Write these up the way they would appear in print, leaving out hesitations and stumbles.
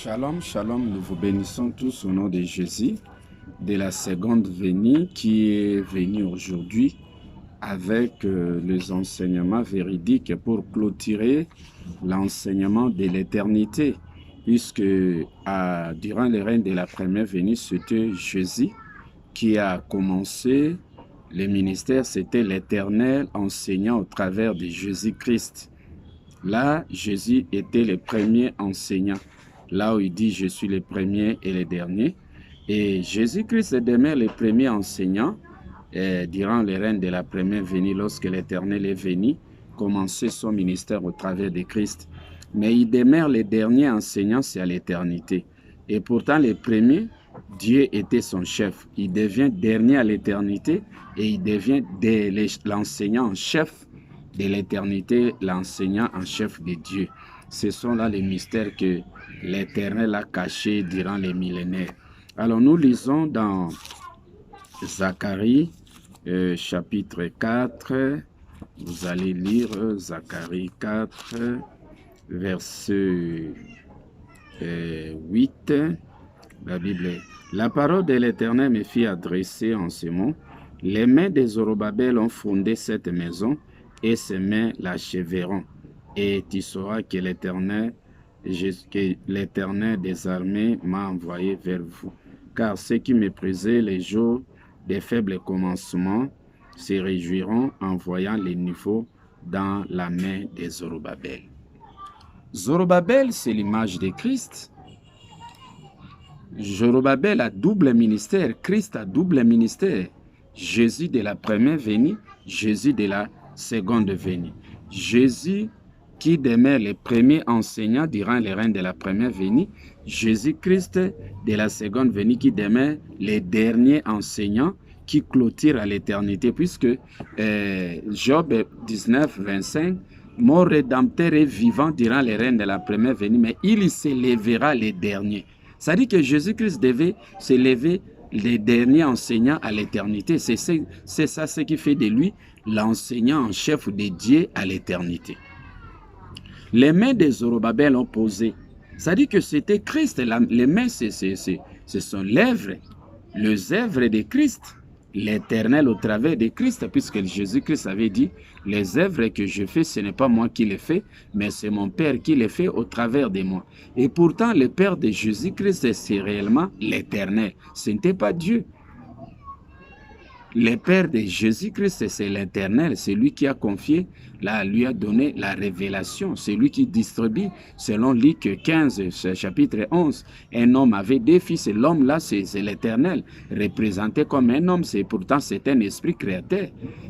Shalom, shalom, nous vous bénissons tous au nom de Jésus, de la seconde venue qui est venue aujourd'hui avec les enseignements véridiques pour clôturer l'enseignement de l'éternité, puisque durant le règne de la première venue, c'était Jésus qui a commencé le ministère, c'était l'Éternel enseignant au travers de Jésus-Christ. Là, Jésus était le premier enseignant. Là où il dit « Je suis le premier et le dernier ». Et Jésus-Christ demeure le premier enseignant durant le règne de la première venue, lorsque l'Éternel est venu, commencer son ministère au travers de Christ. Mais il demeure le dernier enseignant, c'est à l'éternité. Et pourtant, le premier, Dieu était son chef. Il devient dernier à l'éternité et il devient l'enseignant en chef de l'éternité, l'enseignant en chef de Dieu. Ce sont là les mystères que l'Éternel a cachés durant les millénaires. Alors nous lisons dans Zacharie, chapitre 4. Vous allez lire Zacharie 4, verset 8. La Bible est: La parole de l'Éternel me fit adresser en ces mots. Les mains de Zorobabel ont fondé cette maison, et ses mains l'achèveront. Et tu sauras que l'Éternel des armées m'a envoyé vers vous. Car ceux qui méprisaient les jours des faibles commencements se réjouiront en voyant les niveaux dans la main de Zorobabel. Zorobabel, c'est l'image de Christ. Zorobabel a double ministère, Christ a double ministère. Jésus de la première venue, Jésus de la seconde venue. Jésus qui demeure le premier enseignant durant le règne de la première venue, Jésus-Christ de la seconde venue qui demeure le dernier enseignant qui clôture à l'éternité, puisque Job 19, 25, mon rédempteur est vivant durant le règne de la première venue, mais il s'élèvera le dernier. Ça dit que Jésus-Christ devait s'élever le dernier enseignant à l'éternité. C'est ça ce qui fait de lui l'enseignant en chef de Dieu à l'éternité. Les mains de Zorobabel ont posé. Ça dit que c'était Christ. Les mains, ce sont l'œuvre, les œuvres de Christ. L'Éternel au travers de Christ, puisque Jésus-Christ avait dit, les œuvres que je fais, ce n'est pas moi qui les fais, mais c'est mon Père qui les fait au travers de moi. Et pourtant, le Père de Jésus-Christ, c'est réellement l'Éternel. Ce n'était pas Dieu. Le Père de Jésus-Christ, c'est l'Éternel, c'est lui qui a confié, lui a donné la révélation, c'est lui qui distribue, selon Luc 15, chapitre 11. Un homme avait deux fils, et l'homme là, c'est l'Éternel, représenté comme un homme, pourtant c'est un esprit créateur.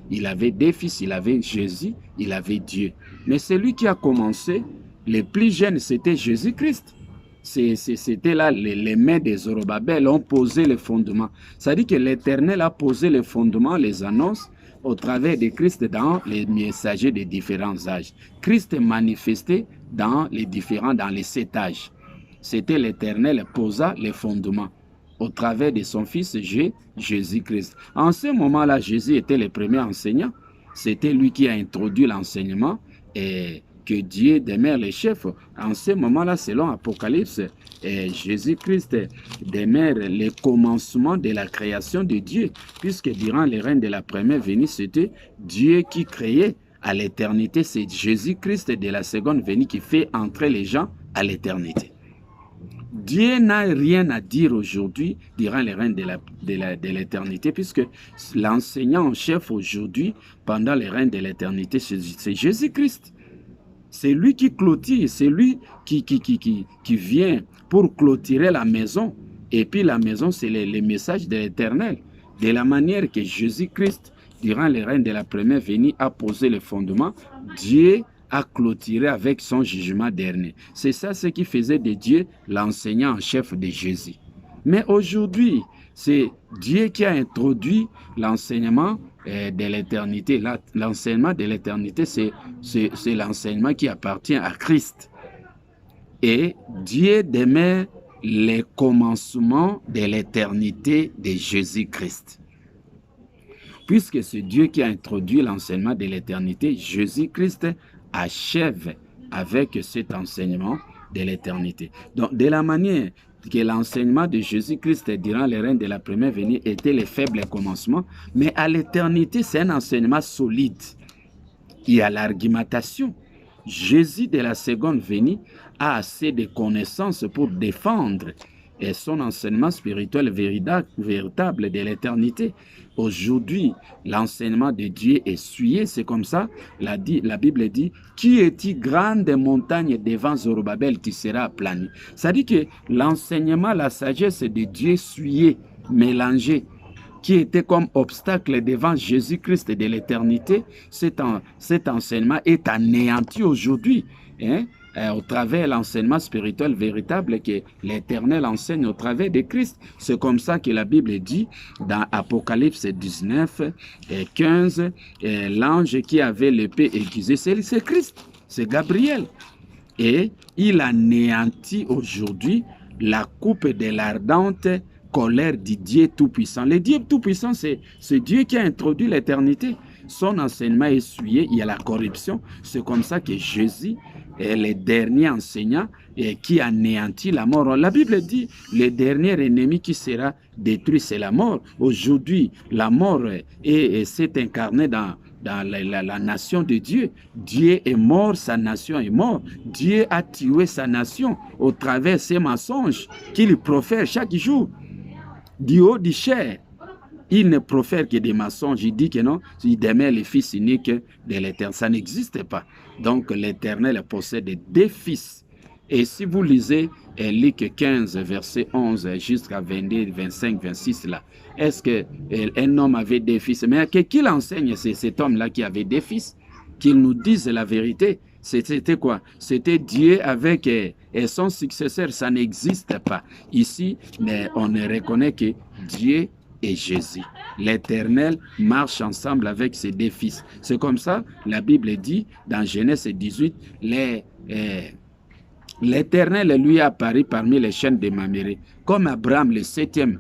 Il avait deux fils, il avait Jésus, il avait Dieu. Mais celui qui a commencé, le plus jeune, c'était Jésus-Christ. C'était là, les mains de Zorobabel ont posé le fondement. Ça dit que l'Éternel a posé le fondement, les annonces, au travers de Christ dans les messagers des différents âges. Christ est manifesté dans les 7 âges. C'était l'Éternel posa les fondements au travers de son Fils Jésus-Christ. En ce moment-là, Jésus était le premier enseignant. C'était lui qui a introduit l'enseignement et que Dieu demeure le chef. En ce moment-là, selon Apocalypse, Jésus-Christ demeure le commencement de la création de Dieu, puisque durant le règne de la première venue, c'était Dieu qui créait à l'éternité. C'est Jésus-Christ de la seconde venue qui fait entrer les gens à l'éternité. Dieu n'a rien à dire aujourd'hui durant le règne de l'éternité, puisque l'enseignant en chef aujourd'hui, pendant le règne de l'éternité, c'est Jésus-Christ. C'est lui qui clôture, c'est lui qui vient pour clôturer la maison. Et puis la maison, c'est les messages de l'Éternel. De la manière que Jésus-Christ, durant le règne de la première venue, a posé le fondement, Dieu a clôturé avec son jugement dernier. C'est ça ce qui faisait de Dieu l'enseignant en chef de Jésus. Mais aujourd'hui, c'est Dieu qui a introduit l'enseignement de l'éternité. L'enseignement de l'éternité, c'est l'enseignement qui appartient à Christ. Et Dieu demeure le commencement de l'éternité de Jésus-Christ. Puisque c'est Dieu qui a introduit l'enseignement de l'éternité, Jésus-Christ achève avec cet enseignement de l'éternité. Donc, de la manière que l'enseignement de Jésus-Christ durant les règnes de la première venue était les faibles commencements, mais à l'éternité, c'est un enseignement solide. Il y a l'argumentation. Jésus de la seconde venue a assez de connaissances pour défendre son enseignement spirituel véritable de l'éternité. Aujourd'hui, l'enseignement de Dieu est souillé, c'est comme ça, la Bible dit, qui est-il grande montagne devant Zorobabel qui sera aplanie. Ça dit que l'enseignement, la sagesse de Dieu souillé, mélangé, qui était comme obstacle devant Jésus-Christ de l'éternité, cet enseignement est anéanti aujourd'hui, hein, au travers de l'enseignement spirituel véritable que l'Éternel enseigne au travers de Christ. C'est comme ça que la Bible dit dans Apocalypse 19 et 15, l'ange qui avait l'épée aiguisée, c'est Christ, c'est Gabriel. Et il anéantit aujourd'hui la coupe de l'ardente colère du Dieu Tout-Puissant. Le Dieu Tout-Puissant, c'est Dieu qui a introduit l'éternité. Son enseignement est essuyé, il y a la corruption. C'est comme ça que Jésus est le dernier enseignant qui anéantit la mort. La Bible dit, le dernier ennemi qui sera détruit, c'est la mort. Aujourd'hui, la mort s'est incarnée dans la nation de Dieu. Dieu est mort, sa nation est morte. Dieu a tué sa nation au travers de ses mensonges qu'il profère chaque jour. Du haut du chair, il ne profère que des mensonges. Il dit que non, il demeure le fils unique de l'Éternel. Ça n'existe pas. Donc l'Éternel possède deux fils. Et si vous lisez Luc 15, verset 11 jusqu'à 22, 25, 26 là, est-ce qu'un homme avait des fils? Mais qu'il enseigne, c'est cet homme-là qui avait des fils, qu'il nous dise la vérité. C'était quoi? C'était Dieu avec son successeur. Ça n'existe pas. Ici, mais on ne reconnaît que Dieu et Jésus. L'Éternel marche ensemble avec ses deux fils. C'est comme ça, la Bible dit, dans Genèse 18, l'Éternel lui apparut parmi les chaînes de Mamré. Comme Abraham, le septième,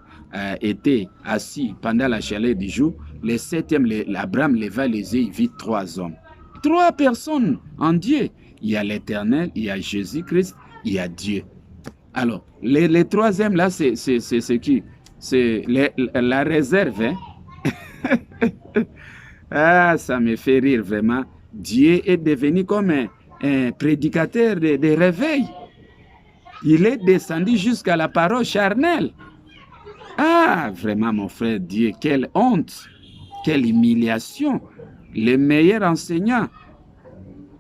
était assis pendant la chaleur du jour, le septième, Abraham leva les yeux, il vit trois hommes. Trois personnes en Dieu. Il y a l'Éternel, il y a Jésus-Christ, il y a Dieu. Alors, les troisièmes là, c'est qui? C'est la réserve. Hein? Ah, ça me fait rire vraiment. Dieu est devenu comme un prédicateur de réveil. Il est descendu jusqu'à la parole charnelle. Ah, vraiment, mon frère Dieu, quelle honte, quelle humiliation. Le meilleur enseignant,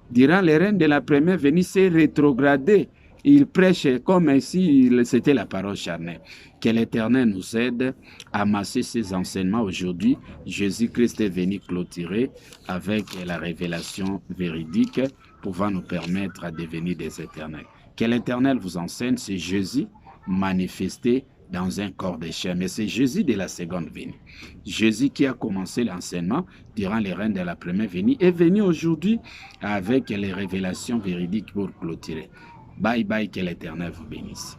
durant les règnes de la première venue, s'est rétrogradé. Il prêche comme si c'était la parole charnelle. Que l'Éternel nous aide à masser ses enseignements aujourd'hui. Jésus-Christ est venu clôturer avec la révélation véridique pouvant nous permettre à devenir des éternels. Que l'Éternel vous enseigne, c'est Jésus manifesté dans un corps de chair. Mais c'est Jésus de la seconde venue. Jésus qui a commencé l'enseignement durant les règnes de la première venue est venu aujourd'hui avec les révélations véridiques pour clôturer. Bye bye, que l'Éternel vous bénisse.